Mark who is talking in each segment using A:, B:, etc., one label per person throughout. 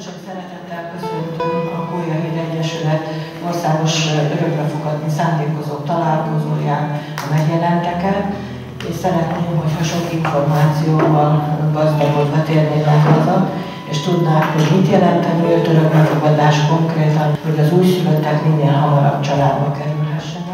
A: Nagyon sok szeretettel köszöntöm a Gólyahegy Egyesület országos örökbefogadni szándékozók találkozóján a megjelenteket, és szeretném, hogyha sok információval gazdagodva térnének haza, és tudnák, hogy mit jelent a nyílt örökbefogadás konkrétan, hogy az újszülöttek minél hamarabb családba kerülhessenek.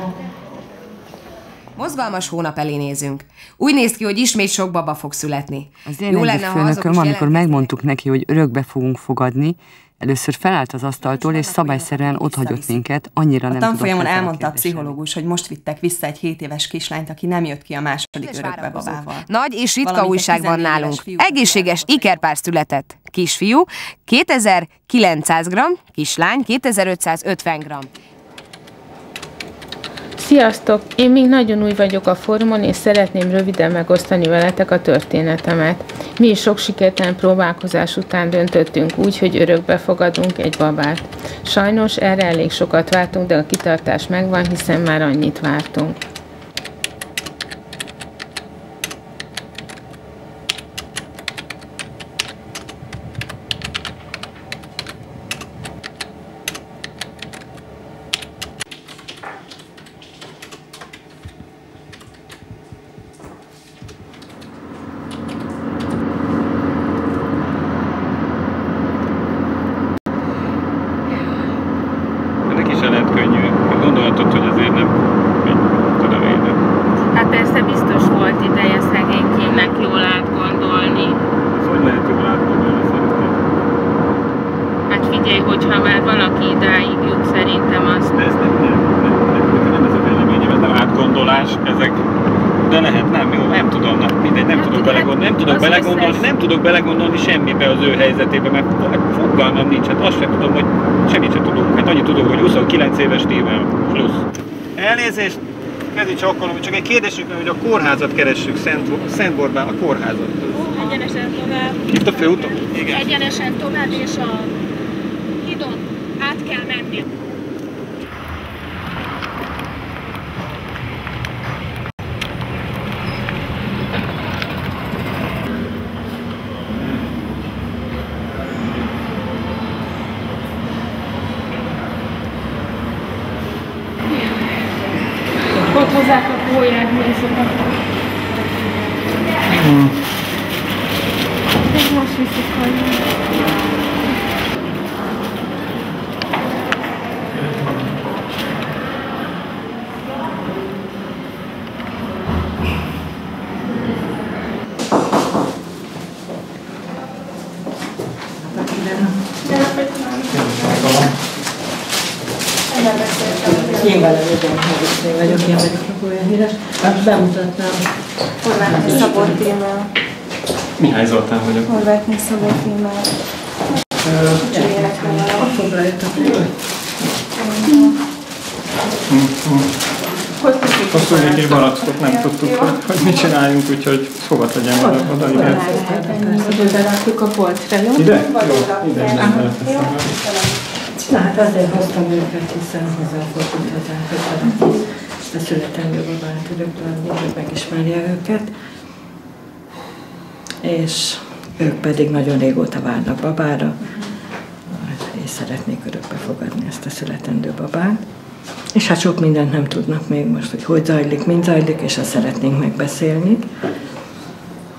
B: Mozgalmas hónap elé nézünk. Úgy néz ki, hogy ismét sok baba fog születni.
C: Az én egyik főnököm, amikor megmondtuk neki, hogy örökbe fogunk fogadni, először felállt az asztaltól, és szabályszerűen otthagyott minket, annyira nem tudott.
D: A tanfolyamon elmondta a pszichológus, hogy most vittek vissza egy 7 éves kislányt, aki nem jött ki a második örökbebabával.
B: Nagy és ritka újság van nálunk. Egészséges ikerpár született. Kisfiú 2900 g, kislány 2550 g.
E: Sziasztok! Én még nagyon új vagyok a fórumon, és szeretném röviden megosztani veletek a történetemet. Mi is sok sikertelen próbálkozás után döntöttünk úgy, hogy örökbe fogadunk egy babát. Sajnos erre elég sokat vártunk, de a kitartás megvan, hiszen már annyit vártunk.
F: Gondolhatod, hogy azért nem tudom én.
E: Hát persze biztos volt ideje szegénykének jól átgondolni.
F: Ez hogy lehet jól átgondolni szerintem?
E: Hát figyelj, hogyha már valaki idáig jut, szerintem az...
F: De ez nem ez a véleményem, ez nem átgondolás, ezek... De lehet, nem tudom, mindegy, nem tudok belegondolni semmibe az ő helyzetébe, mert fogalmam nincs, hát azt sem tudom, hogy semmit sem tudunk. Hát annyit tudok, hogy 29 éves tével plusz. Elnézést, kezi csokkolom, csak egy kérdésünk, hogy a kórházat keressük, Szentborbán, a kórházat.
G: Egyenesen tovább.
F: Itt a főúton? Igen.
G: Egyenesen tovább, és a hídon át kell menni.
E: Ott hozzák a pólyát, nézzük. És most viszik hagyni.
A: Én vagyok, én vagyok a Gólyahegy. Bemutatnám.
H: Horváth Szabó Tímea.
F: Mihály Zoltán vagyok.
H: Horváth Szabó Tímea.
A: Foglaljatok meg.
F: Hosszú héti barackot nem tudtuk, hogy mit csináljunk, úgyhogy hova tegyem oda, igen.
E: Oda rakjuk a polcra, jó?
F: Ide? Jó, ide beleteszem.
A: Na hát azért hoztam őket, hiszen hozzáfordult hozzánk, hogy szeretnék a születendő babát örökbe adni, hogy megismerje őket. És ők pedig nagyon régóta várnak babára, és szeretnék örökbe fogadni ezt a születendő babát. És hát sok mindent nem tudnak még most, hogy zajlik, mint zajlik, és azt szeretnénk megbeszélni,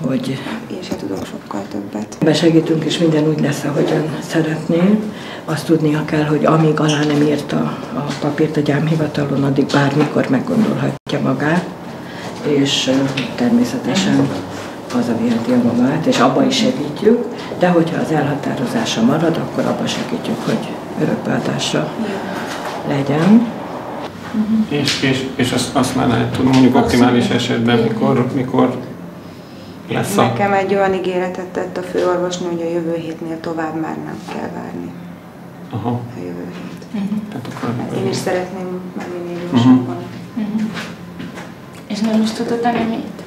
A: hogy
H: Én sem tudok sokkal többet.
A: besegítünk, és minden úgy lesz, ahogyan szeretnél. Azt tudnia kell, hogy amíg alá nem írta a papírt a gyámhivatalon, addig bármikor meggondolhatja magát, és természetesen hazaviheti a babát, és abba is segítjük, de hogyha az elhatározása marad, akkor abba segítjük, hogy örökbeadásra legyen.
F: És azt már lehet tudni, mondjuk optimális esetben, mikor lesz a...
H: Nekem egy olyan ígéretet tett a főorvosnő, hogy a jövő hétnél tovább már nem kell várni.
F: Aha.
H: A jövő hét.
F: Tehát akkor...
H: Én is szeretném már minél gyorsabban.
E: És nem is tudod a reményt?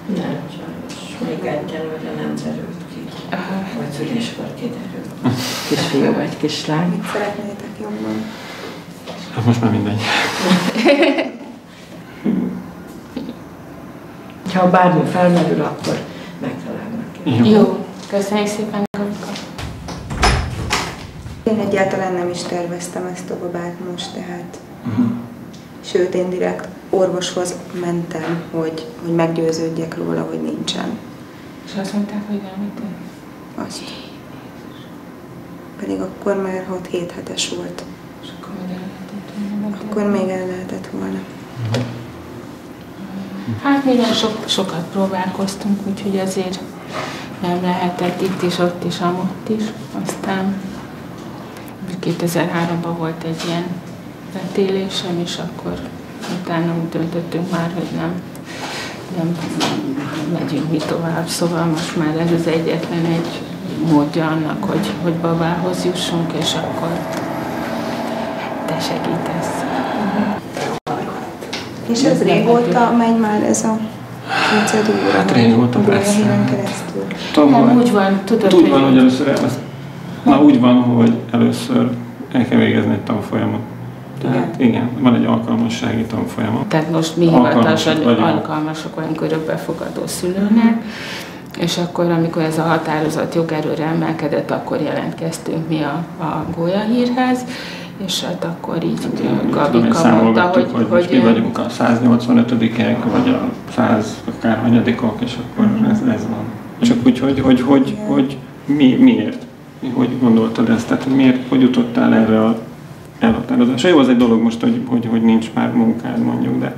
A: Nem, sajnos. Még egyelőre nem derült ki. Vagy szüléskor kiderül. Kisfiú vagy kislány.
H: Mit szeretnétek jobban?
F: Hát most már mindegy.
A: Ha bármi felmerül, akkor megtalálnak.
E: Jó. Köszönjük szépen, Gabika.
H: Egyáltalán nem is terveztem ezt a babát most, tehát. Sőt, én direkt orvoshoz mentem, hogy meggyőződjek róla, hogy nincsen.
E: És azt mondták, hogy nem?
H: Azt. Pedig akkor már 6-7 hetes volt.
E: És akkor még el lehetett volna?
H: Akkor még el lehetett volna.
E: Hát mi sokat próbálkoztunk, úgyhogy azért nem lehetett itt is, ott is, amott is. Aztán 2003-ban volt egy ilyen vetélésem, és akkor utána úgy döntöttünk már, hogy nem megyünk mi tovább. Szóval most már ez az egyetlen egy módja annak, hogy babához jussunk, és akkor te segítesz.
H: És ez régóta megy már ez a procedúra?
F: Hát régóta, persze.
E: Nem, úgy van, tudod,
F: úgy van, hogy először el kell végezni egy tanfolyamot. Tehát igen, van egy alkalmassági tanfolyama.
E: Tehát most mi hivatalosan alkalmasok vagyunk örökbefogadó szülőnek, és akkor, amikor ez a határozat jogerőre emelkedett, akkor jelentkeztünk mi a Gólyahírhez, és hát akkor így Gabika mondta, hogy
F: mi vagyunk a 185-ek, vagy a 100 akárhanyadikok, és akkor ez van. Csak úgy, hogy miért? Hogy gondoltad ezt? Tehát miért, hogy jutottál erre a elhatározásra? Jó, az egy dolog most, hogy nincs már munkád, mondjuk, de...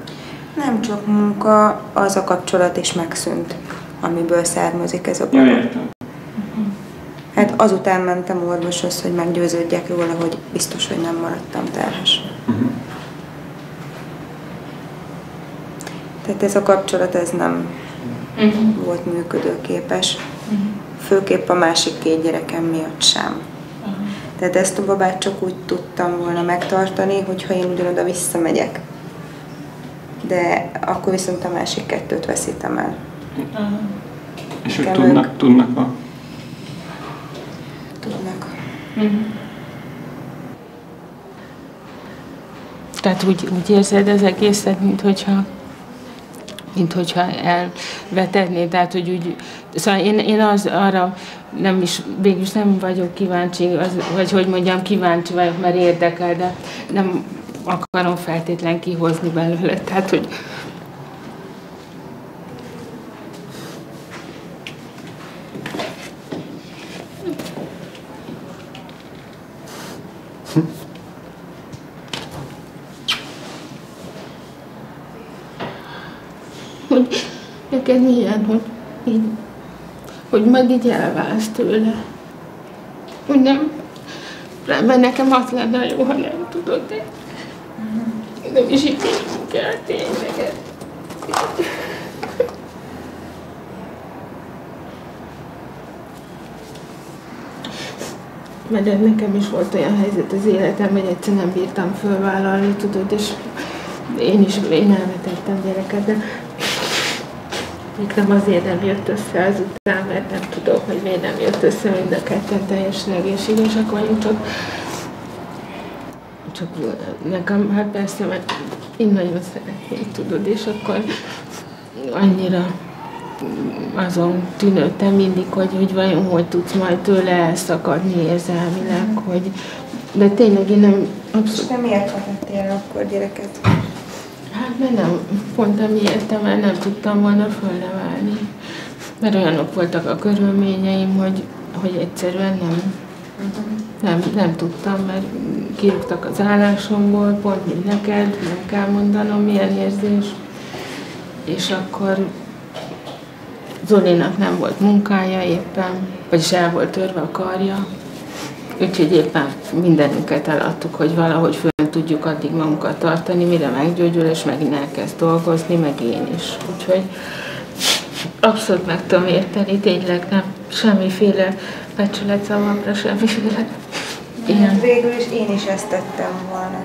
H: Nem csak munka, az a kapcsolat is megszűnt, amiből származik ez a baba.
F: Ja, értem.
H: Hát azután mentem orvoshoz, hogy meggyőződjek róla, hogy biztos, hogy nem maradtam terhes. Tehát ez a kapcsolat, ez nem volt működőképes. Főképp a másik 2 gyerekem miatt sem. Tehát ezt a babát csak úgy tudtam volna megtartani, hogyha én ugyanoda visszamegyek. De akkor viszont a másik 2-t veszítem el.
F: És hogy tudnak a...
H: Tudnak.
E: Tehát úgy érzed az egészet, mint hogyha elvetednéd, tehát hogy úgy, szóval én arra nem is, végülis nem vagyok kíváncsi, vagy hogy mondjam, kíváncsi vagyok, mert érdekel, de nem akarom feltétlen kihozni belőle, tehát hogy hogy neked milyen, hogy majd így elválsz tőle. Hogy nem, mert nekem az lenne jó, ha nem tudod, de nem is ítélünk el tényleg. Mert nekem is volt olyan helyzet az életemben, hogy egyszer nem bírtam fölvállalni, tudod, és én elvetettem gyereket, de még nem azért nem jött össze azután, mert nem tudok, hogy miért nem jött össze, mind a ketten teljesen egészségesek vagyunk, csak nekem, hát persze, mert én nagyon szeretném, tudod, és akkor annyira azon tűnődtem mindig, hogy vajon hogy tudsz majd tőle elszakadni érzelmileg, hogy... De tényleg én nem...
H: És te miért vetettél akkor gyereket?
E: Hát mert nem, pont amiért, mert nem tudtam volna fölnevelni. Mert olyanok voltak a körülményeim, hogy egyszerűen nem tudtam, mert kirúgtak az állásomból, pont mint neked, nem kell mondanom, milyen érzés. És akkor Zolinak nem volt munkája éppen, vagyis el volt törve a karja, úgyhogy éppen mindenünket eladtuk, hogy valahogy föl tudjuk addig magunkat tartani, mire meggyógyul, és megint elkezd dolgozni, meg én is. Úgyhogy abszolút meg tudom érteni, tényleg nem semmiféle becsületszavakra, semmiféle ilyen.
H: Végül is én is ezt tettem volna.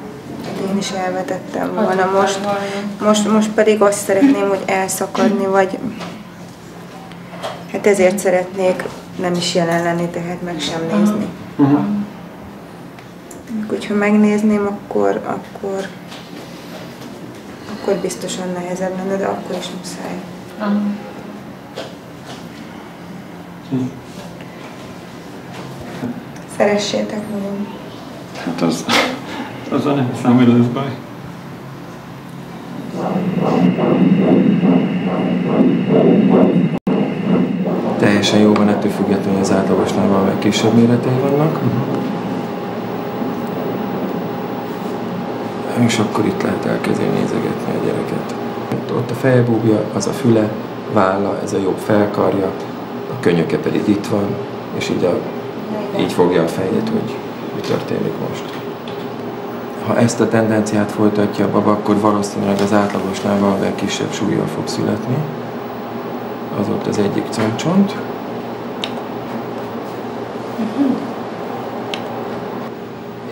H: Én is elvetettem volna. Most pedig azt szeretném, hogy elszakadni, vagy hát ezért szeretnék nem is jelen lenni, tehát meg sem nézni. Hogyha megnézném, akkor biztosan nehezebb lenne, de akkor is muszáj. Szeressétek magam.
F: Hát azzal nem hiszem, hogy lesz baj.
I: Teljesen jó van, ettől függetlenül az átlagosnál valami kisebb méretei vannak. És akkor itt lehet elkezdeni nézegetni a gyereket. Ott a fejbúbja, az a füle, válla, ez a jobb felkarja, a könyöke pedig itt van, és így fogja a fejét, hogy mi történik most. Ha ezt a tendenciát folytatja a baba, akkor valószínűleg az átlagosnál valamivel kisebb súllyal fog születni. Az ott az egyik combcsont.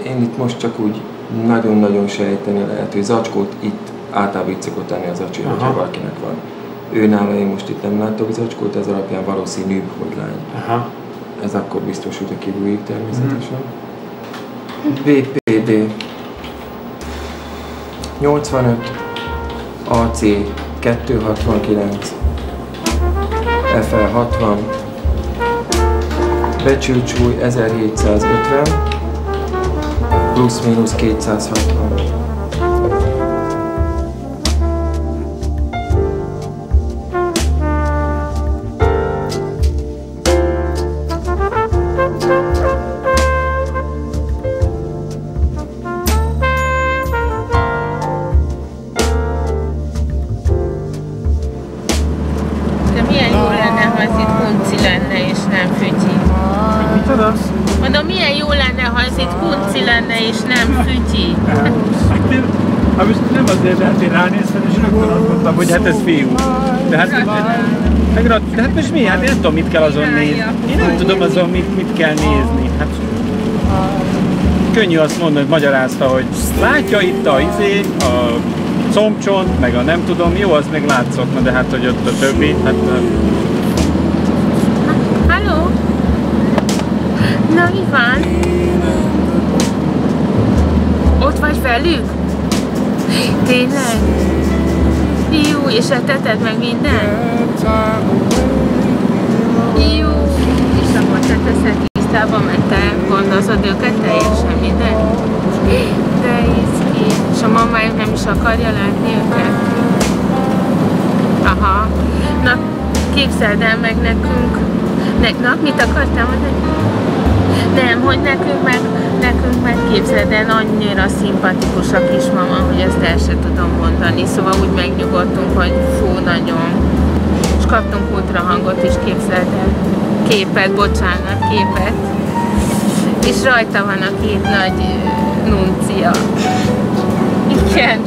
I: Én itt most csak úgy nagyon-nagyon sejteni lehet, hogy zacskót itt általában itt szokott tenni az acsi, hogyha valakinek van. Őnála én most itt nem látok zacskót, ez alapján valószínűbb, hogy lány. Aha. Ez akkor biztos, hogy a kibújik természetesen. BPD 85, AC 269, FL 60, becsült súly 1750, plusz-mínusz 260.
E: Mondom, milyen jó lenne, ha ez itt kunci lenne és nem fütyi.
F: Hát most nem azért, mert én ránéztem, és akkor azt mondtam, hogy hát ez fiú. De hát most mi? Hát én nem tudom, mit kell azon nézni. Én nem tudom azon, mit kell nézni. Hát könnyű azt mondani, hogy magyarázta, hogy látja itt a combcsont, meg a nem tudom, jó, az még látszott, de hát, hogy ott a többi, hát...
E: Halló? Na, mi van? Ott vagy velük? Tényleg? Jó, és eteted meg minden? Jó, és akkor te teszed tisztába, mert te gondozod őket teljesen minden? De izgi. És a mamájuk nem is akarja látni őket? Aha. Na, képzeld el meg nekünk. Na, mit akartál mondani? Nem, hogy nekünk meg képzeld el, annyira szimpatikus a kismama, hogy ezt el se tudom mondani. Szóval úgy megnyugodtunk, hogy fú, nagyon. És kaptunk ultrahangot is, képzeld el. Képet, képet. És rajta van a két nagy nuncia. Igen,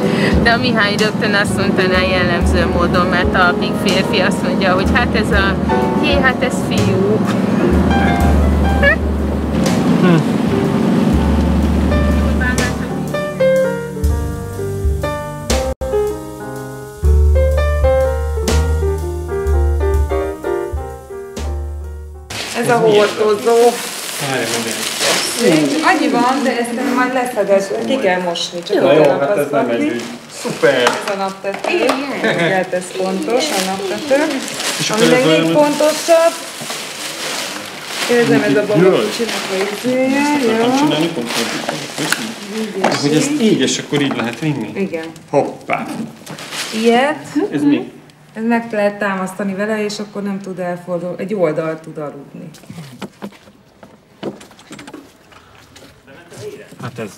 E: de a Mihály rögtön azt mondta rá jellemző módon, mert a big férfi azt mondja, hogy hát ez hát ez fiú.
J: Ez a hordozó. Annyi van, de ezt majd leszeded, ki kell mosni, csak
F: na jó, hát ez nem egy szuper!
J: Ez a naptető, tehát ez fontos, a naptető. Ami meg még fontosabb, érzem ez a babakocsinak a izéje, jó?
F: Nem csinálni pontosan. Hogy ezt így, és akkor így lehet vinni?
J: Igen.
F: Hoppá!
J: Ilyet.
F: Ez mi?
J: Ez meg lehet támasztani vele, és akkor nem tud elfordulni, egy oldalt tud aludni.
F: Hát ez...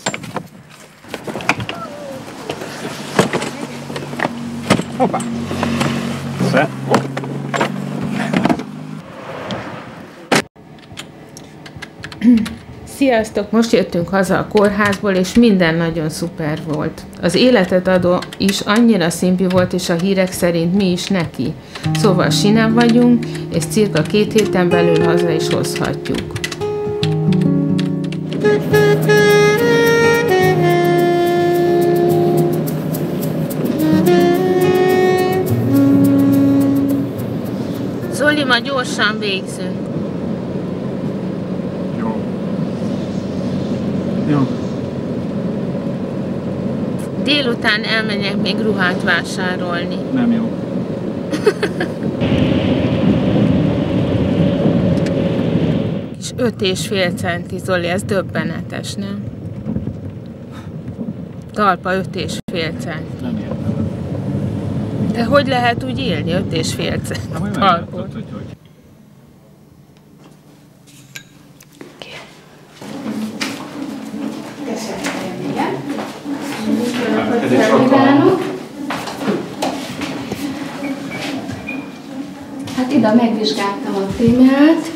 F: Hoppá!
E: Sziasztok! Most jöttünk haza a kórházból, és minden nagyon szuper volt. Az életet adó is annyira szimpi volt, és a hírek szerint mi is neki. Szóval sinem vagyunk, és cirka 2 héten belül haza is hozhatjuk. Zoli, ma gyorsan végzünk.
F: Jó.
E: Délután elmegyek még ruhát vásárolni.
F: Nem jó.
E: És 5,5 centi, Zoli, ez döbbenetes, nem? Talpa 5,5 cent.
F: Nem értem.
E: De hogy lehet úgy élni 5,5 cent talpon?
K: Hát ide megvizsgáltam a témát.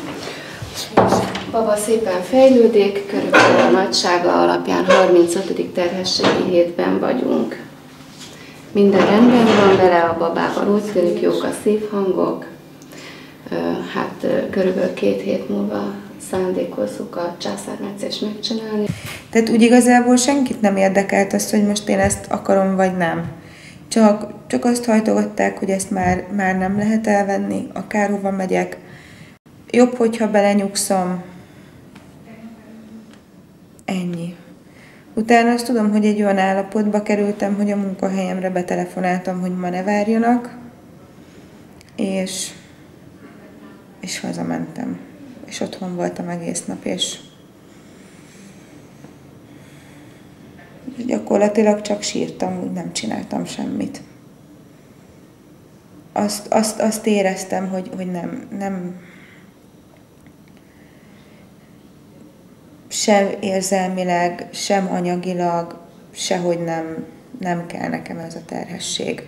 K: Baba szépen fejlődik, körülbelül a nagysága alapján 35. terhességi hétben vagyunk. Minden rendben van vele, a babával úgy tűnik, jók a szívhangok. Hát körülbelül 2 hét múlva szándékozzuk a császármetszést megcsinálni.
H: Tehát úgy igazából senkit nem érdekelt az, hogy most én ezt akarom vagy nem. Csak azt hajtogatták, hogy ezt már nem lehet elvenni, akárhova megyek. Jobb, hogyha belenyugszom. Ennyi. Utána azt tudom, hogy egy olyan állapotba kerültem, hogy a munkahelyemre betelefonáltam, hogy ma ne várjanak, és hazamentem. És otthon voltam egész nap, és gyakorlatilag csak sírtam, úgy nem csináltam semmit. Azt éreztem, hogy nem sem érzelmileg, sem anyagilag, sehogy nem kell nekem ez a terhesség.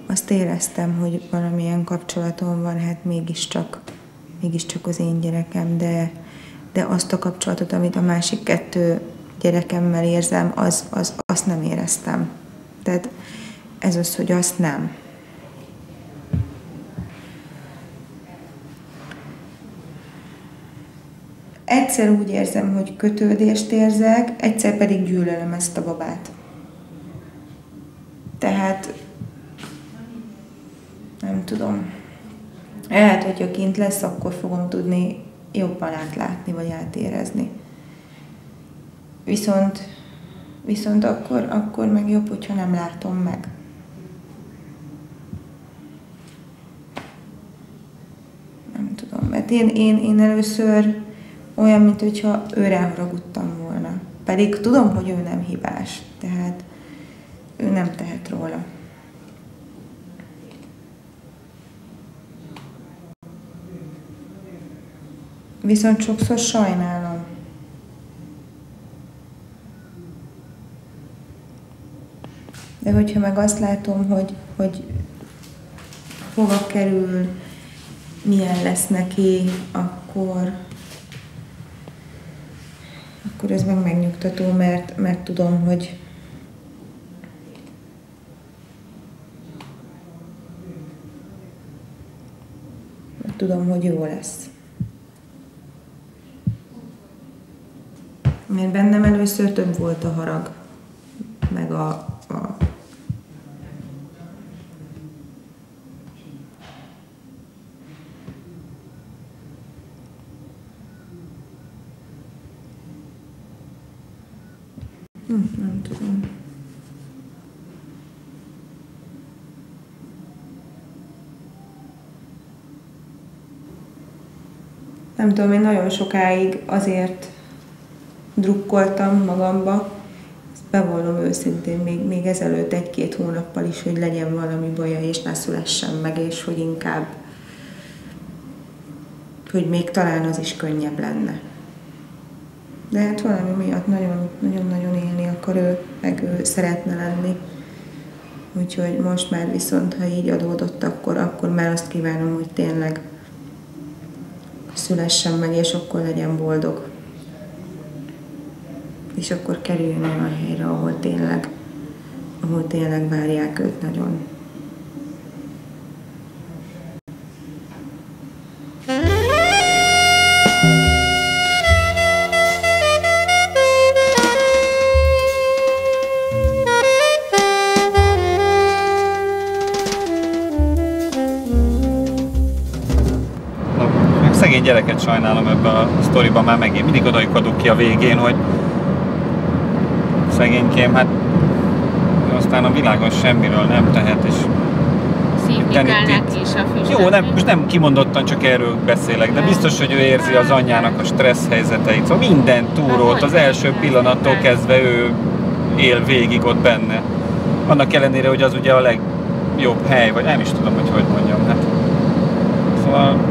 H: Azt éreztem, hogy valamilyen kapcsolatom van, hát mégiscsak az én gyerekem, de azt a kapcsolatot, amit a másik 2 gyerekemmel érzem, azt nem éreztem. Tehát ez az, hogy azt nem. Egyszer úgy érzem, hogy kötődést érzek, egyszer pedig gyűlölöm ezt a babát. Tehát nem tudom. Lehet, hogyha kint lesz, akkor fogom tudni jobban átlátni, vagy átérezni. Viszont akkor meg jobb, hogyha nem látom meg. Nem tudom, mert én először olyan, mintha őre haragudtam volna. Pedig tudom, hogy ő nem hibás, tehát ő nem tehet róla. Viszont sokszor sajnálom. De hogyha meg azt látom, hogy hova kerül, milyen lesz neki, akkor ez meg megnyugtató, mert tudom, hogy jó lesz. Mert bennem először több volt a harag, meg a nem tudom. Nem tudom, én nagyon sokáig azért drukkoltam magamba, ezt bevallom őszintén, még ezelőtt 1-2 hónappal is, hogy legyen valami baja, és ne szülessen meg, és hogy inkább, hogy még talán az is könnyebb lenne. De hát valami miatt nagyon élni akar ő, meg ő szeretne lenni. Úgyhogy most már viszont, ha így adódott, akkor már azt kívánom, hogy tényleg szülessen meg, és akkor legyen boldog. És akkor kerüljön olyan helyre, ahol tényleg várják őt nagyon.
F: Szegény gyereket sajnálom ebben a sztoriban már megint. Mindig odajuk ki a végén, hogy szegénykém, hát aztán a világon semmiről nem tehet, és
E: szívni kell neki is a füstöt.
F: Jó, most nem kimondottan csak erről beszélek, de biztos, hogy ő érzi az anyjának a stressz helyzeteit. Szóval minden túrót, az első pillanattól kezdve ő él végig ott benne. Annak ellenére, hogy az ugye a legjobb hely, vagy nem is tudom, hogy mondjam. Hát. Szóval...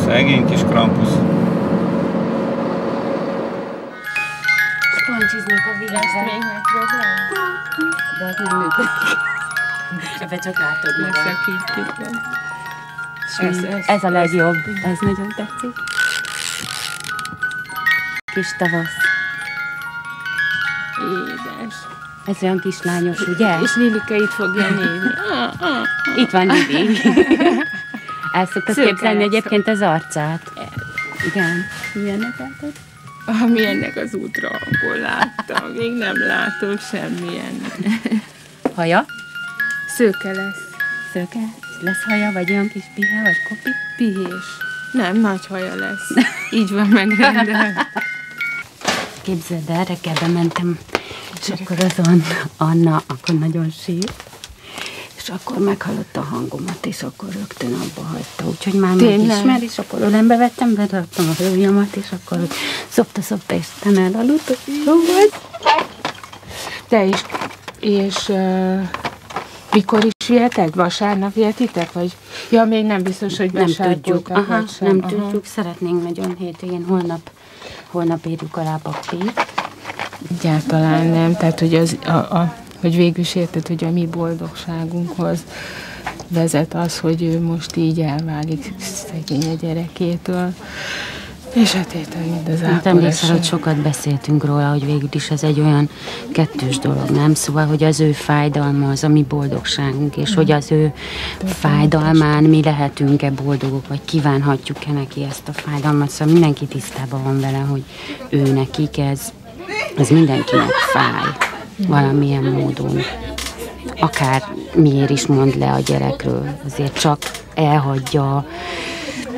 F: Szegény kis Krampus.
L: Spancsiznak a világban.
E: Ezt még megpróbálom?
L: De az nem működik. Ebbe csak látod magad. Ez a legjobb. Ez nagyon tetszik. Kis tavasz.
E: Édes.
L: Ez olyan kislányos, ugye?
E: És Lilike itt fogja nézni.
L: Itt van Lili. El szoktad képzelni egyébként az arcát? Igen. Milyennek látod?
E: Milyennek az útra, akkor láttam. Még nem látom semmilyen.
L: Haja?
E: Szőke lesz.
L: Szőke? Lesz haja, vagy olyan kis pihe, vagy kopi?
E: Pihés. Nem, nagy haja lesz. Így van megrendelve.
L: Képzeld el, reggelben mentem, és akkor az Anna akkor nagyon sírt, és akkor meghallotta a hangomat, és akkor rögtön abba hagyta, úgyhogy már megismer, és akkor ölembe vettem, beraktam a hőjamat, és akkor szopta, és te elaludt, hogy jó vagy.
E: Te is, és mikor is jöhetek? Vasárnap jöhetitek? Vagy? Ja, még nem biztos, hogy besárkoltak.
L: Nem tudjuk. Nem tudjuk. Szeretnénk nagyon hétvégén, holnap érjük alá Baktit.
E: Egyáltalán nem. Tehát, hogy, hogy végül is érted, hogy a mi boldogságunkhoz vezet az, hogy ő most így elválik szegény a gyerekétől. És hát érted, mind az ápolása.
L: Emlékszel, hogy sokat beszéltünk róla, hogy végül is ez egy olyan kettős dolog, nem? Szóval, hogy az ő fájdalma az a mi boldogságunk, és hogy az ő fájdalmán mi lehetünk-e boldogok, vagy kívánhatjuk-e neki ezt a fájdalmat. Szóval mindenki tisztában van vele, hogy ő nekik ez mindenkinek fáj valamilyen módon. Akár miért is mond le a gyerekről, azért csak elhagyja,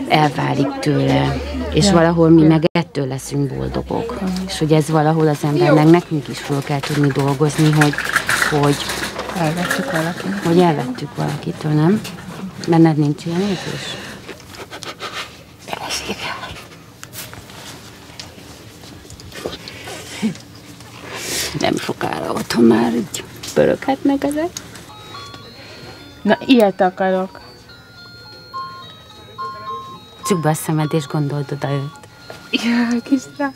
L: elválik tőle, és valahol mi meg ettől leszünk boldogok. És hogy ez valahol az embernek nekünk is föl kell tudni dolgozni, hogy elvettük valakitől, nem? Benned nincs ilyen érzés? Felesége. Nem sokára otthon már így pöröghetnek ezek.
E: Na, ilyet akarok.
L: Csukd be a szemed és gondold oda őt.
E: Ja, kis drága.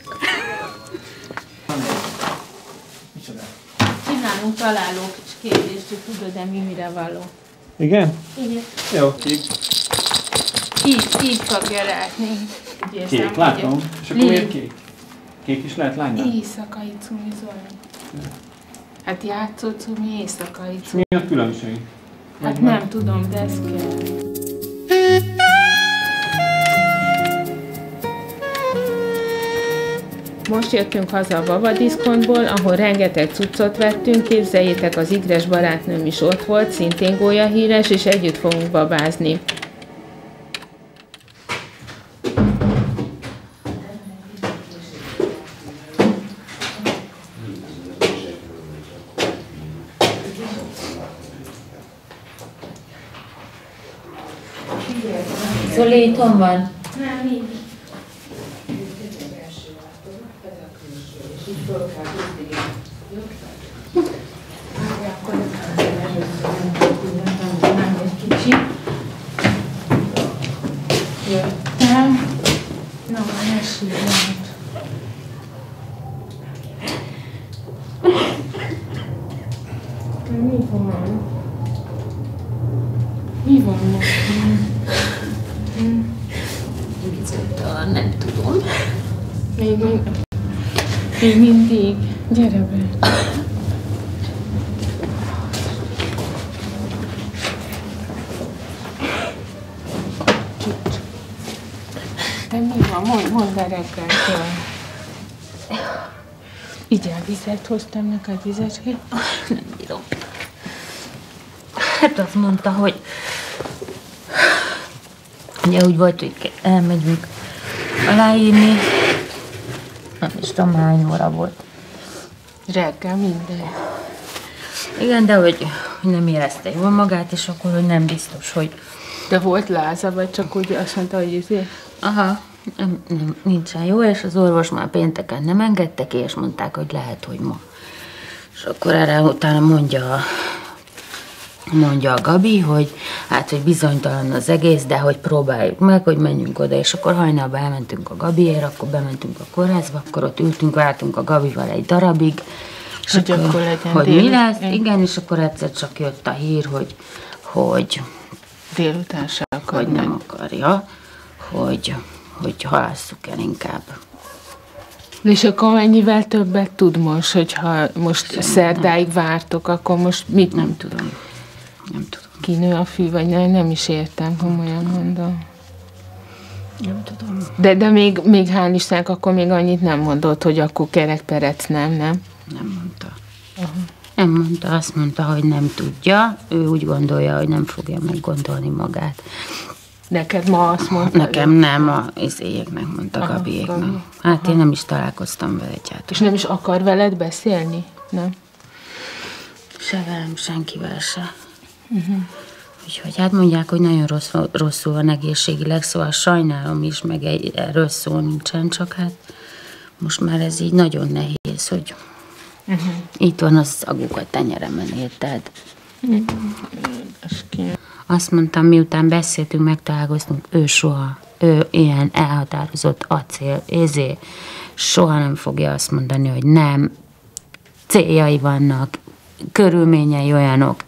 E: Csinálunk találó kis kérdést, hogy tudod-e mi mire való.
F: Igen?
E: Igen.
F: Jó.
E: Így fogja látni.
F: Kék, látom. És akkor miért kék? Kék is lehet lánynál?
E: Éjszakai cumi, Zoli. Hát játszó cumi, éjszakai cumi.
F: Mi a különbség?
E: Hát nem tudom, de ez kell. Most jöttünk haza a babadiszkontból, ahol rengeteg cuccot vettünk, képzeljétek, az Igres barátnőm is ott volt, szintén gólyahíres, és együtt fogunk babázni.
L: Zoli itthon van?
E: Nem, így. Jöttem. Na, ne sírjad. Mi van? Mi van most?
L: Bizonytalan, nem tudom.
E: Még mindig. Gyere be. Te mi van? Mondd a reggeltől. Igyál vizet, hoztam neked vizecskét?
L: Nem bírom. Hát azt mondta, hogy ugye úgy volt, hogy elmegyünk aláírni. Nem is tudom, hány óra volt.
E: Reggel minden.
L: Igen, de hogy nem érezte jól magát, és akkor hogy nem biztos, hogy...
E: De volt láza, vagy csak úgy azt mondta, hogy izé?
L: Aha, Nincsen jó, és az orvos már pénteken nem engedte ki, és mondták, hogy lehet, hogy ma. És akkor erre utána mondja a Gabi, hogy hát, hogy bizonytalan az egész, de hogy próbáljuk meg, hogy menjünk oda, és akkor hajnalban elmentünk a Gabiért, akkor bementünk a kórházba, akkor ott ültünk, vártunk a Gabival egy darabig, és
E: hogy akkor legyen
L: hogy mi lesz, igen, és akkor egyszer csak jött a hír, hogy
E: délután se akar,
L: hogy nem akarja, hogy halásszuk el inkább.
E: És akkor mennyivel többet tud most, hogyha most szerdáig vártok, akkor most mit?
L: Nem tudom.
E: Kinő a fű, vagy nem is értem, komolyan mondom.
L: Nem tudom.
E: De még hál' Istennek, akkor még annyit nem mondott, hogy akkor kerekperec nem?
L: Nem mondta. Nem mondta, azt mondta, hogy nem tudja. Ő úgy gondolja, hogy nem fogja meggondolni magát.
E: Neked ma azt mondta?
L: Nekem nem, a izéjéknek mondta, Gabiéknak. Hát én nem is találkoztam vele egyáltalán.
E: És nem is akar veled beszélni? Nem?
L: Se velem, senkivel se. Úgyhogy hát mondják, hogy nagyon rosszul van egészségileg, szóval sajnálom is, meg erről szó nincsen, csak hát most már ez így nagyon nehéz, hogy itt van az szaguk a tenyeremen, érted? Azt mondtam, miután beszéltünk, megtalálkoztunk, ő ilyen elhatározott acél, soha nem fogja azt mondani, hogy nem, céljai vannak, körülményei olyanok,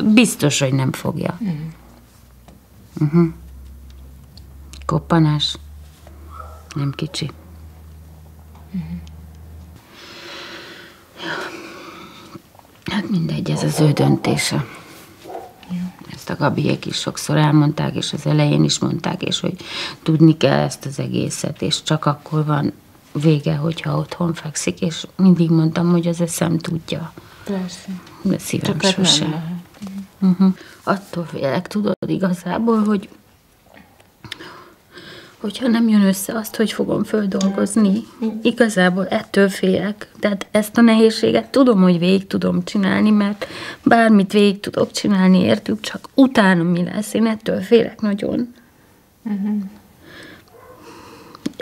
L: biztos, hogy nem fogja. Koppanás, nem kicsi. Hát mindegy, ez az ő döntése. Ezt a Gabiék is sokszor elmondták, és az elején is mondták, és hogy tudni kell ezt az egészet, és csak akkor van vége, hogyha otthon fekszik, és mindig mondtam, hogy az eszem tudja.
E: Persze.
L: De szívem
E: csak
L: sose. Attól félek, tudod igazából, hogyha nem jön össze azt, hogy fogom földolgozni. Igazából ettől félek. Tehát ezt a nehézséget tudom, hogy végig tudom csinálni, mert bármit végig tudok csinálni, értük, csak utána mi lesz. Én ettől félek nagyon.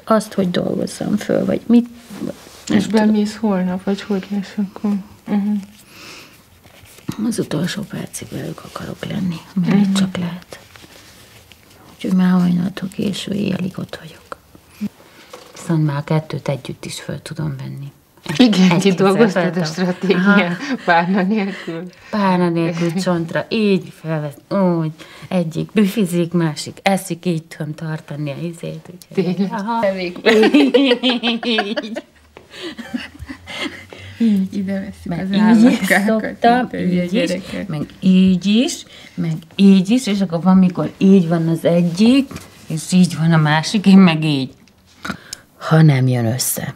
L: Azt, hogy dolgozzam föl, vagy mit.
E: És bemész holnap, vagy hogy lesz akkor?
L: Az utolsó percig velük akarok lenni, mert csak lehet. Úgyhogy már hajnaltól késő éjjelig ott vagyok. Viszont már a kettőt együtt is föl tudom venni.
E: Igen, kidolgoztad a stratégiát, párna nélkül.
L: Párna nélkül csontra, így felvesz, úgy, egyik büfizik, másik eszik, így tudom tartani a izét.
E: Tényleg?
L: Így.
E: Ide veszik az
L: állatkákat, meg így is, és akkor van, mikor így van az egyik, és így van a másik, én meg így. Ha nem jön össze,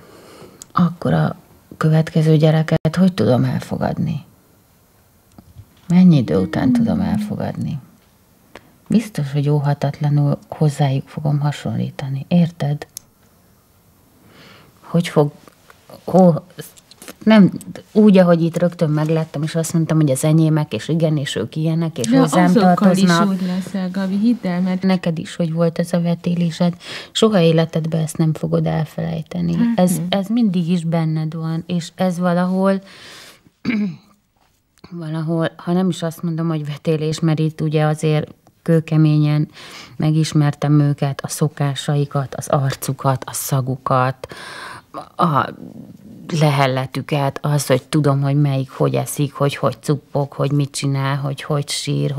L: akkor a következő gyereket hogy tudom elfogadni? Mennyi idő után tudom elfogadni? Biztos, hogy óhatatlanul hozzájuk fogom hasonlítani, érted? Nem úgy, ahogy itt rögtön meglettem, és azt mondtam, hogy az enyémek, és igen, és ők ilyenek, és hozzám tartoznak.
E: Is úgy leszel, Gabi, hidd el, mert...
L: Neked is, hogy volt ez a vetélésed. Soha életedben ezt nem fogod elfelejteni. Ez mindig is benned van, és ez valahol, ha nem is azt mondom, hogy vetélés, mert itt ugye azért kőkeményen megismertem őket, a szokásaikat, az arcukat, a szagukat, a lehelletüket, az, hogy tudom, hogy melyik hogy eszik, hogy cuppog, hogy mit csinál, hogy sír,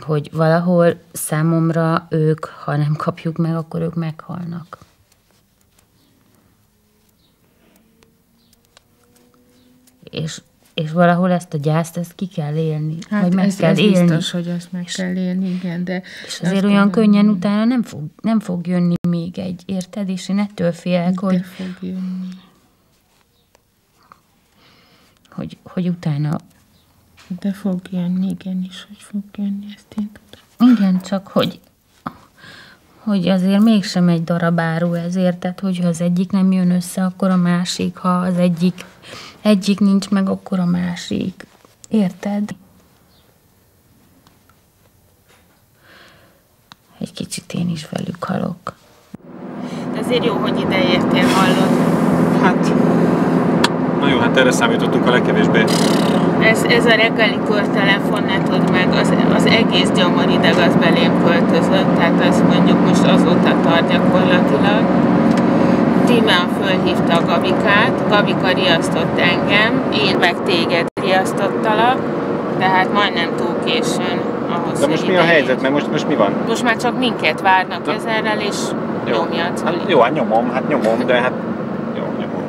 L: hogy valahol számomra ők, ha nem kapjuk meg, akkor ők meghalnak. És valahol ezt a gyászt, ezt ki kell élni.
E: Hát
L: vagy meg
E: ez
L: kell élni.
E: Biztos, hogy azt meg kell élni, igen, de...
L: És azért olyan könnyen utána nem fog jönni még egy, érted? És én ettől félek, hogy...
E: fog jönni.
L: Hogy utána...
E: De fog jönni, igenis, hogy fog jönni, ezt én tudom.
L: Igen, csak hogy azért mégsem egy darab áru ezért, tehát hogyha az egyik nem jön össze, akkor a másik, ha az egyik nincs meg, akkor a másik. Érted? Egy kicsit én is velük halok.
E: Ezért jó, hogy ide értél, hallod.
F: Hát... Na jó, hát erre számítottunk a legkevésbé.
E: Ez a reggeli körtelefon, ne tudd meg, az egész gyomorideg az belém költözött, tehát azt mondjuk most azóta tart gyakorlatilag. Tímán fölhívta a Gabikát, Gabika riasztott engem, én meg téged riasztottalak, tehát majdnem túl későn ahhoz,
F: de most mi a helyzet? Mert most mi van?
E: Most már csak minket várnak ezerrel, és nyomjad.
F: Hát jó, hát nyomom, de hát jó, nyomom.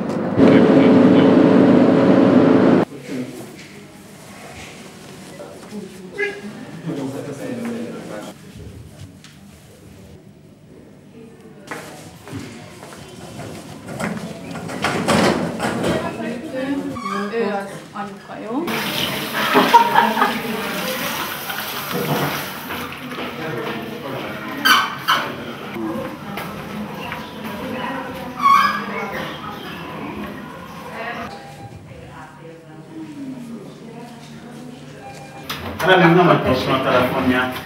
K: Ő az anyuka, jó?
F: Remélem nem hagytam a telefonját.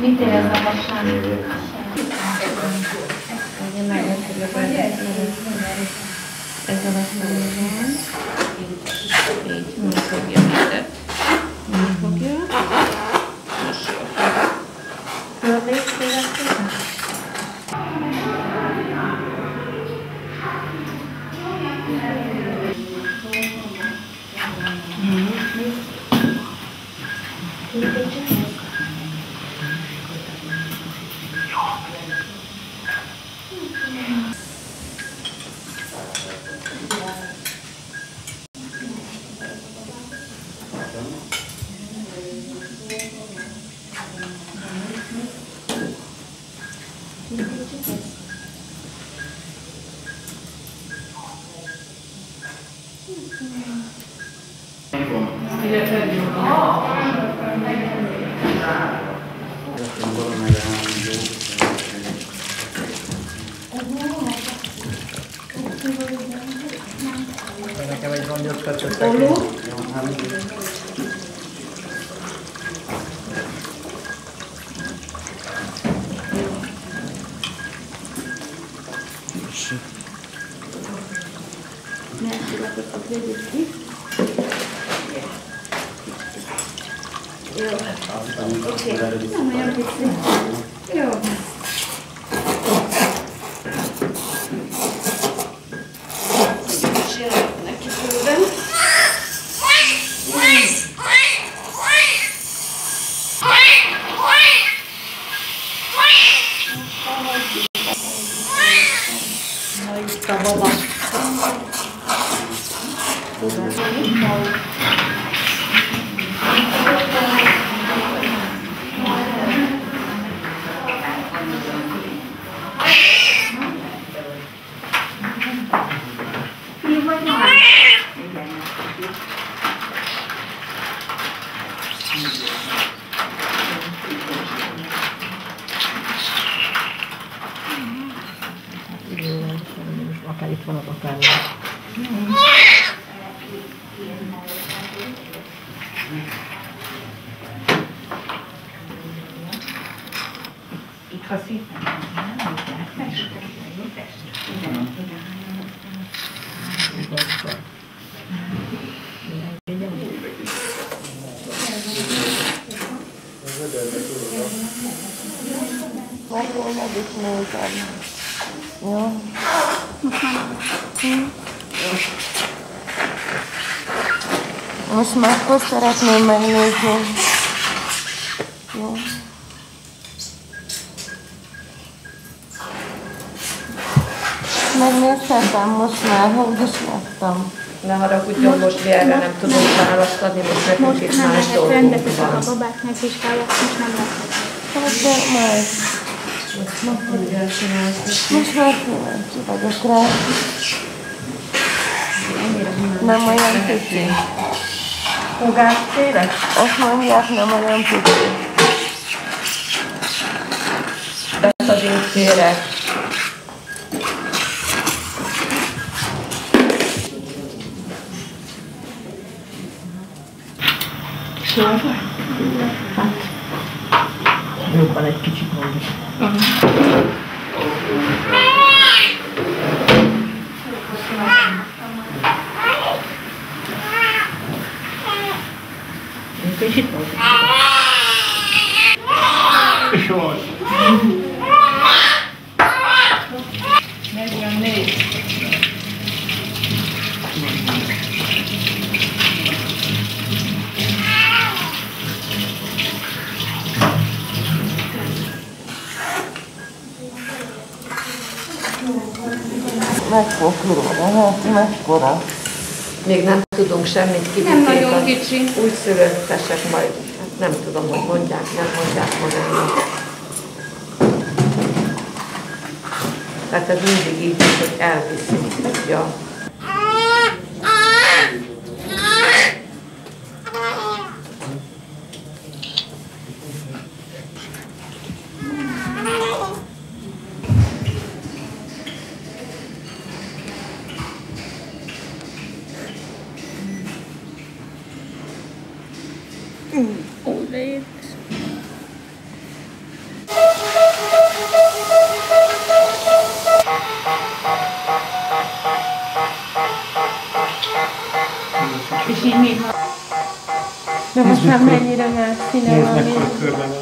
K: Mit érez a hasán? Ez a vasárnapban. Így, mi fogja mindet. Mi fogja. Most jó. Fölvész életében?
M: Nekem egy rongyot kötöttek. Akár itt van, akár itt, ha szépen nem testet.
N: Jól meg is nézem. Jó? Most már akkor szeretném megnézni. Jó. Megnézhetem most már, hogy is láttam.
M: Ne haragudjon, most erre nem tudunk választ adni, most nekünk itt más dolgunk van.
G: A babák megvizsgálják, most nem lehet.
N: Hát de majd. Most már kíváncsi vagyok rá. Nem olyan pici.
M: Fogát kérek?
N: Azt mondják, nem olyan pici.
M: Betadék kérek.
A: Hát, jobban egy kicsit mondjuk. Egy kicsit mondjuk.
F: Jaj.
M: 44.
N: Megfoklóra, hát mekkora?
M: Még nem tudunk semmit kivitélni.
G: Nem nagyon kicsi.
M: Újszülöttesek majd, hát nem tudom, hogy mondják, nem mondják magának. Tehát ez mindig így, hogy elviszik. Ja.
G: És így még
N: de most már mennyire más színe van.
F: Nézd mekkora körben van.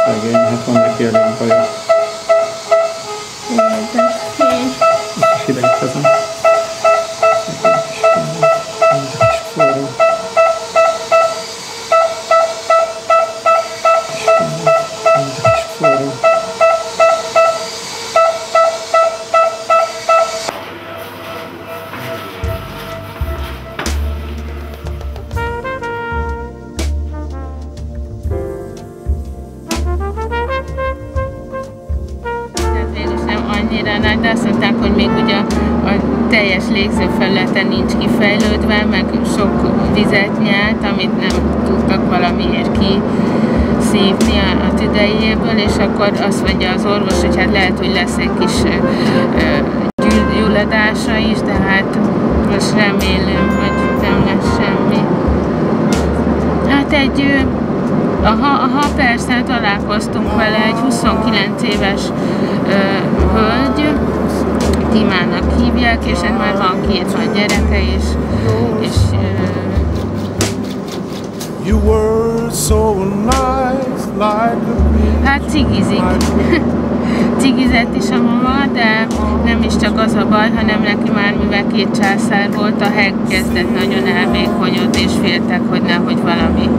F: Szegény, hát van neki elég baja. És ideg kezem. Forró.
E: Nagy, de azt mondták, hogy még ugye a teljes légzőfelülete nincs kifejlődve, meg sok vizet nyelt, amit nem tudtak valamiért kiszívni a tüdejéből, és akkor azt mondja az orvos, hogy hát lehet, hogy lesz egy kis gyulladása is, de hát most remélem, hogy nem lesz semmi. Hát persze találkoztunk vele, egy 29 éves hölgy, Timának hívják, és már van 2 nagy gyereke is, és hát cigizik. Cigizett is a mama, de nem is csak az a baj, hanem neki már mivel 2 császár volt, a heg kezdett nagyon elvékonyodni, és féltek, hogy nehogy valami.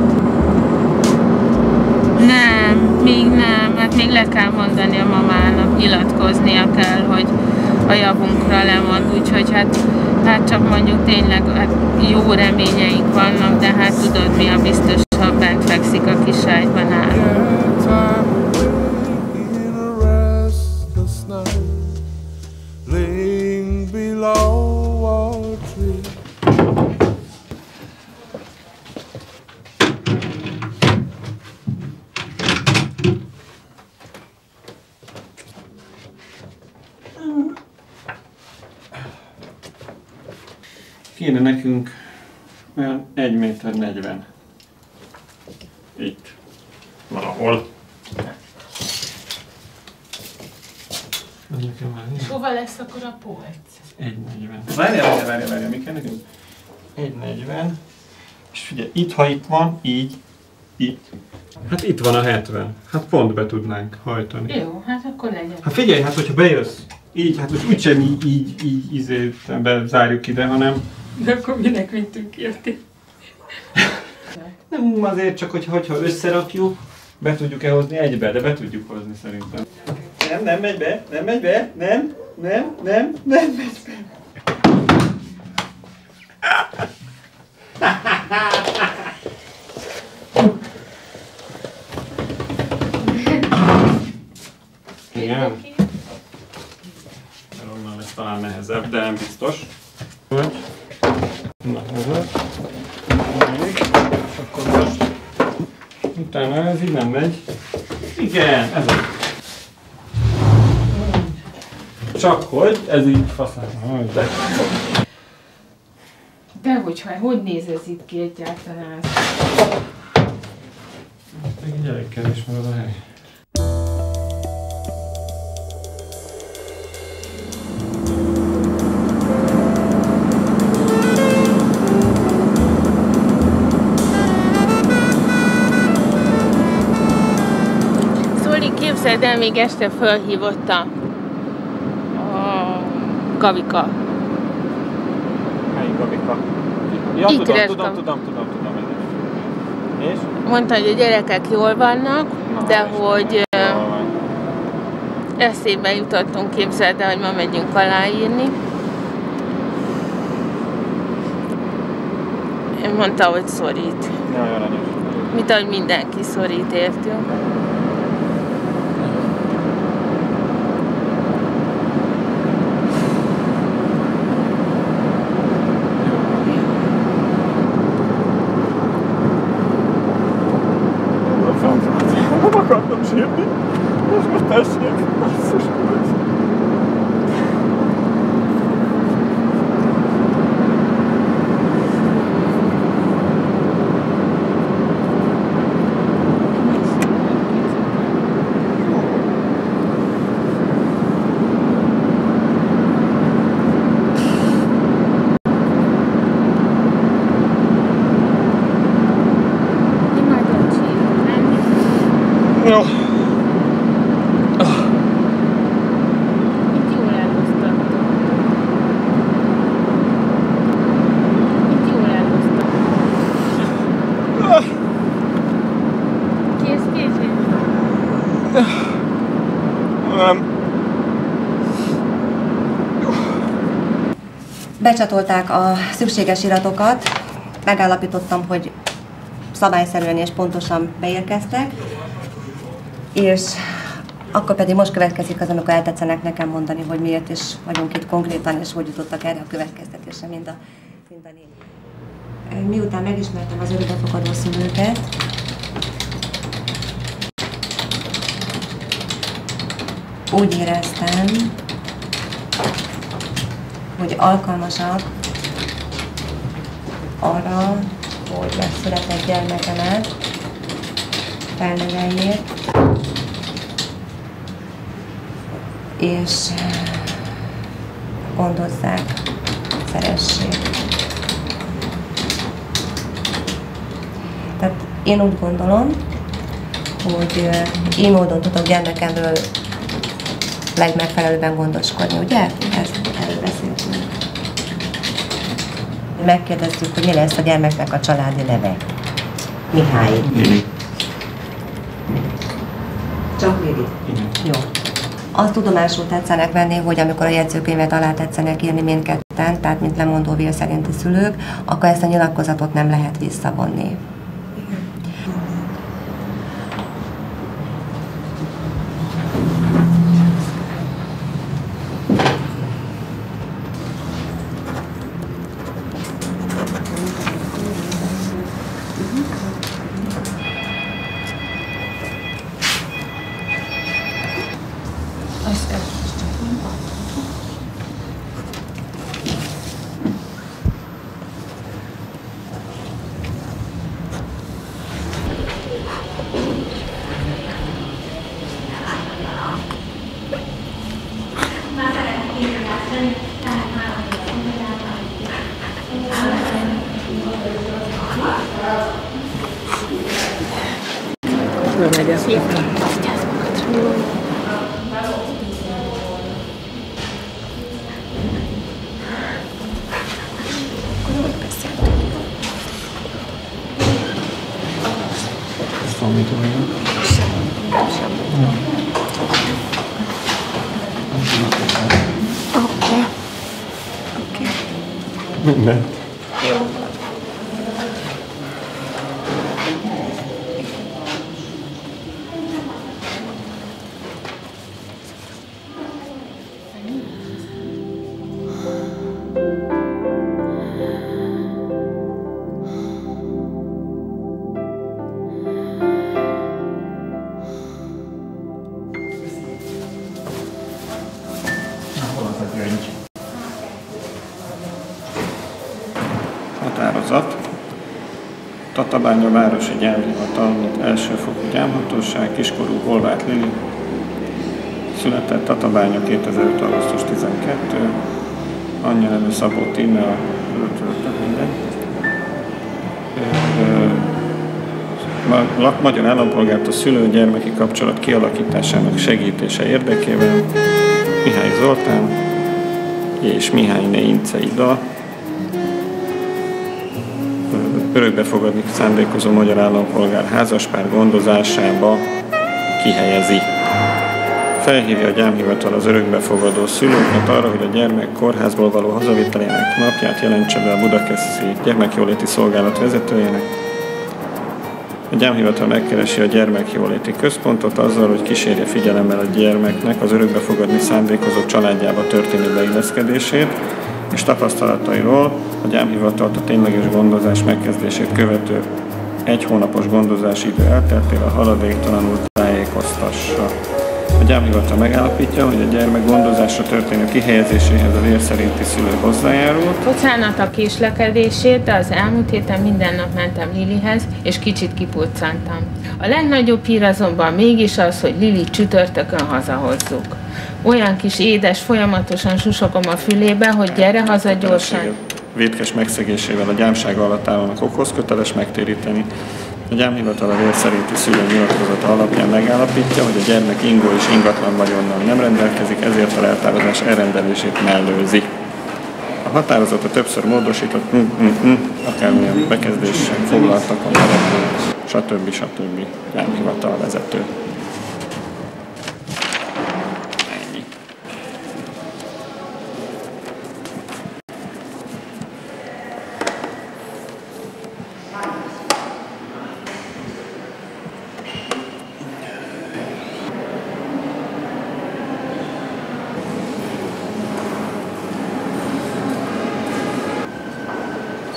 E: Nem, még nem, hát még le kell mondani a mamának, nyilatkoznia kell, hogy a javunkra lemond, úgyhogy hát csak mondjuk tényleg hát jó reményeink vannak, de hát tudod mi a biztos, ha bent fekszik a kis ágyban állunk.
F: Kéne nekünk olyan 1,40 méter. Itt. Valahol.
E: És hova lesz akkor a polc?
F: 1,40. Várjál, mi kell nekünk? 1,40. És figyelj, itt ha itt van, így, Itt. Hát itt van a 70. Hát pont be tudnánk hajtani.
E: Jó, hát akkor legyen.
F: Hát figyelj, hát hogyha bejössz, így, hát most úgysem így bezárjuk ide, hanem...
E: De akkor minek vittünk érti?
F: Nem azért csak, hogyha összerakjuk, be tudjuk-e hozni egybe, de be tudjuk hozni szerintem. Nem megy be, nem megy be, nem megy be. Igen. Onnan lesz talán nehezebb, de nem biztos. Na, ez még. És akkor most utána ez így nem megy. Igen, ez az. Csak hogy ez így faszán.
E: De hogy néz ez itt ki egyáltalán?
F: Egy gyerekkel is marad a hely.
E: Képzeld el, még este felhívott a Gavika.
F: Melyik Gavika? Ja, tudom. És?
E: Mondta, hogy a gyerekek jól vannak, de hogy eszébe jutottunk, képzeld el, hogy ma megyünk aláírni. Mondta, hogy szorít.
F: Jaj, aranyos.
E: Mint ahogy mindenki szorít, értünk.
F: Nem akartam sírni, és most tessék, basszus. Jó.
E: Itt jól elhoztam. Itt jól elhoztam. Kész, kész.
F: Nem.
O: Becsatolták a szükséges iratokat, megállapítottam, hogy szabályszerűen és pontosan beérkeztek, és akkor pedig most következik az, amikor eltetszenek nekem mondani, hogy miért is vagyunk itt konkrétan, és hogy jutottak erre a következtetésre mind a négy. Miután megismertem az örökbefogadó szülőket, úgy éreztem, hogy alkalmasak arra, hogy megszületett gyermekemet felneveljék, és gondozzák, szeressék. Tehát én úgy gondolom, hogy így módon tudok gyermekemről legmegfelelőbben gondoskodni, ugye? Erről beszéltünk. Megkérdeztük, hogy mi lesz a gyermeknek a családi neve. Mihály. Csak Lili? Jó. Azt tudomásul tetszenek venni, hogy amikor a jegyzőkönyvet alá tetszenek írni mindketten, tehát mint lemondó vér szerinti szülők, akkor ezt a nyilatkozatot nem lehet visszavonni.
A: Fölmegy ezt fel.
F: Mit mondjuk?
K: Oké.
F: Minden.
K: Jó.
F: Határozat. Tatabánya városi gyámhivatal, mint elsőfokú gyámhatóság, kiskorú Horváth Lili, született Tatabánya 2005. augusztus 12. Anyja nevű Szabó Tímea, magyar állampolgárt a szülő-gyermeki kapcsolat kialakításának segítése érdekében Mihály Zoltán és Mihályné Ince Ida örökbefogadni szándékozó magyar állampolgár házaspár gondozásába kihelyezi. Felhívja a gyámhivatal az örökbefogadó szülőket arra, hogy a gyermek kórházból való hazavitelének napját jelentse be a Budakeszi Gyermekjóléti Szolgálat vezetőjének. A gyámhivatal megkeresi a gyermekjóléti központot azzal, hogy kísérje figyelemmel a gyermeknek az örökbefogadni szándékozó családjába történő beilleszkedését, és tapasztalatairól a gyámhivatalt a tényleges gondozás megkezdését követő 1 hónapos gondozási idő elteltével haladéktalanul tájékoztassa. A gyámhivatal megállapítja, hogy a gyermek gondozásra történő kihelyezéséhez a vér szerinti szülő hozzájárult.
E: Bocsánat a késlekedését, de az elmúlt héten minden nap mentem Lilihez, és kicsit kipuccantam. A legnagyobb hír azonban mégis az, hogy Lilit csütörtökön hazahozzuk. Olyan kis édes, folyamatosan susogom a fülébe, hogy gyere haza gyorsan.
F: Vétkes megszegésével a gyámsága alatt állónak okhoz köteles megtéríteni. A gyámhivatal a vér szerinti szülő nyilatkozata alapján megállapítja, hogy a gyermek ingó és ingatlan vagyonnal nem rendelkezik, ezért a eltávozás elrendelését mellőzi. A határozatot többször módosított, akármilyen bekezdéssel foglaltak a nevető, stb. Gyámhivatal vezető.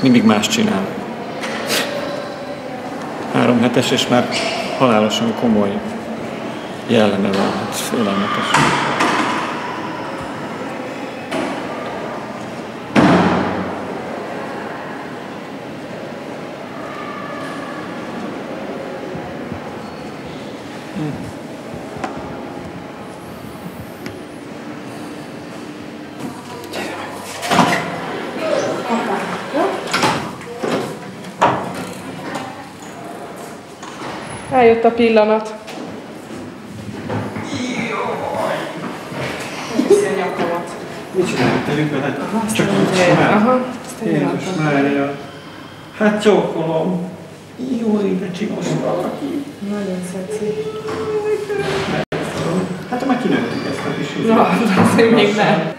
F: Mindig más csinál. 3 hetes, és már halálosan komoly jelleme van. Ez félelmetes.
J: Eljött a pillanat. Megviszi a nyakamat.
F: Mit csináljuk? Tegyük vele? Csak
J: Aha.
F: Jézus Mária. Hát csókolom. Jó, ide csinos valaki.
J: Nagyon szexi.
F: Hát már kinőttük ezt a kis húzat.
J: Na, azért még nem.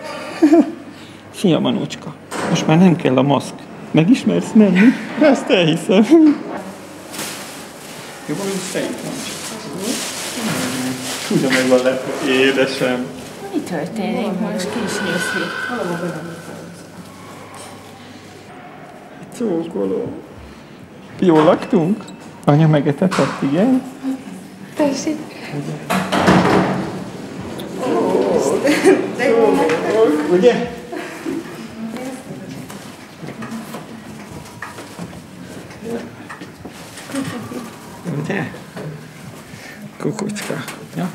F: Szia, Manócska. Most már nem kell a maszk. Megismersz menni? Ezt elhiszem. Jó, hogy szeit van csak. Tudja meg van lepő, édesem.
E: Mi történik most? Ki is nézhi.
F: Csókolom. Jól laktunk? Anya megetetett, igen?
K: Tessék.
F: De jó laktunk, ugye? Ugye? Kukucska. Ja?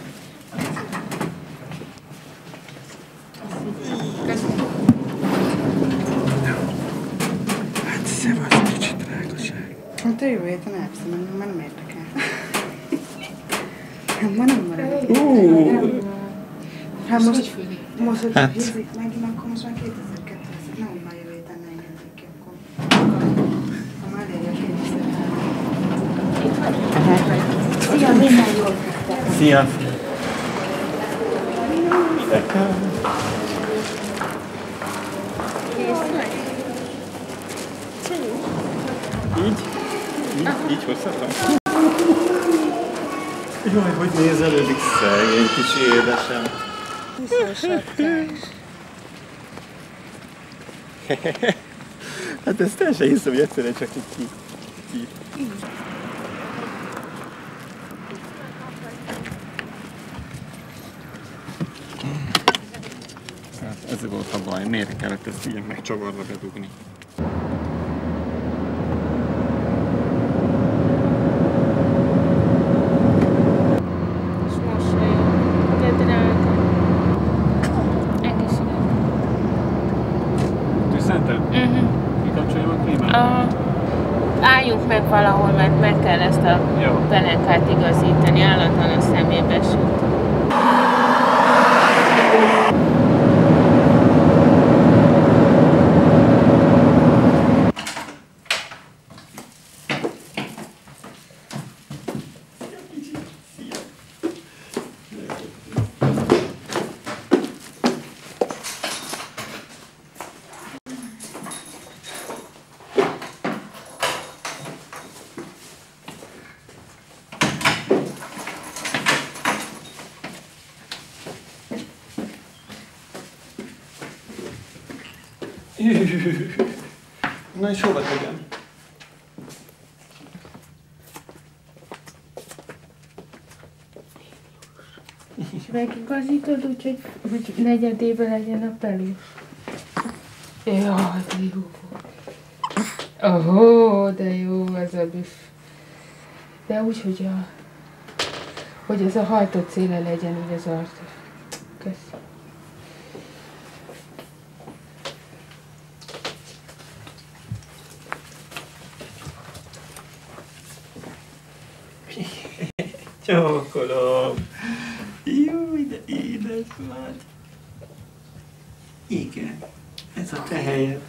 F: Hát szevasz, kicsit drágaság.
J: Hát a jövő héten elviszem, mert nem érdekel. Ma nem marad. Hát most, hogy hízik megint, akkor most már 2002, nem már jövő héten ne engedjük ki, akkor már elérje 2003. Szia, minden jól tettek.
F: Szia! Így hozhatom? Jaj, hogy nézelődik szegény kis édesem. Hát ezt el sem hiszem, hogy egyszerűen csak így ki. Hát ez volt a baj, miért kellett ezt így megcsavarva bedugni?
E: Álljunk meg valahol, mert meg kell ezt a pelenkát igazítani, állandóan a szemébe süt.
F: Na és hova tegyem?
E: Megigazítod úgy, hogy negyedébe legyen a pelés. Jaj, de jó. Ohó, de jó ez a büff. De úgy, hogy ez a hajtott széle legyen így az arcos. Köszönöm.
F: Csókolom! Júj, de édes vagy! Igen, ez a te helyed.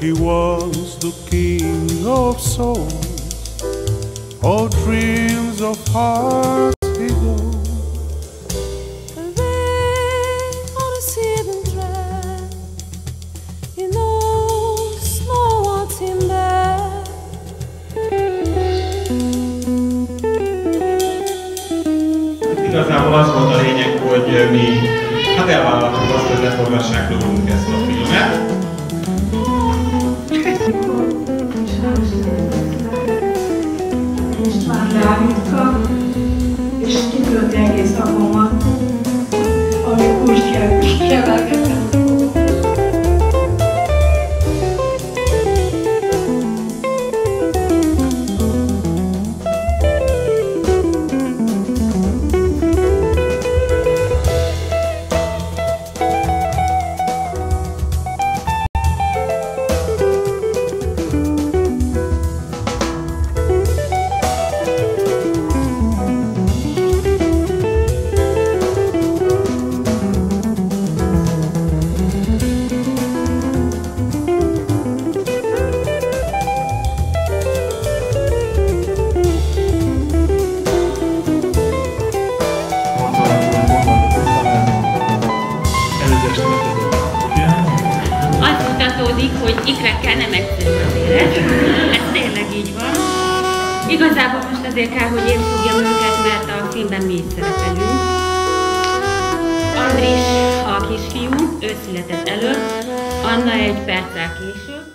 P: He was the king of souls, all dreams of hearts he goes.
Q: And they on his hidden track, he knows no one's in there.
F: Igazából az volt a lényeg, hogy mi elvállaltuk azt, hogy leforgassák rólunk ezt a filmet.
R: István Dávidka, és kitölti egész napomat, amikor úgy kevergettem.
S: Hogy ikrekkel nem egyszerű az élet. Ez tényleg így van. Igazából most azért kell, hogy én fogjam őket, mert a filmben mi is szerepelünk. Andris a kisfiú, ő született előtt, Anna egy perccel később.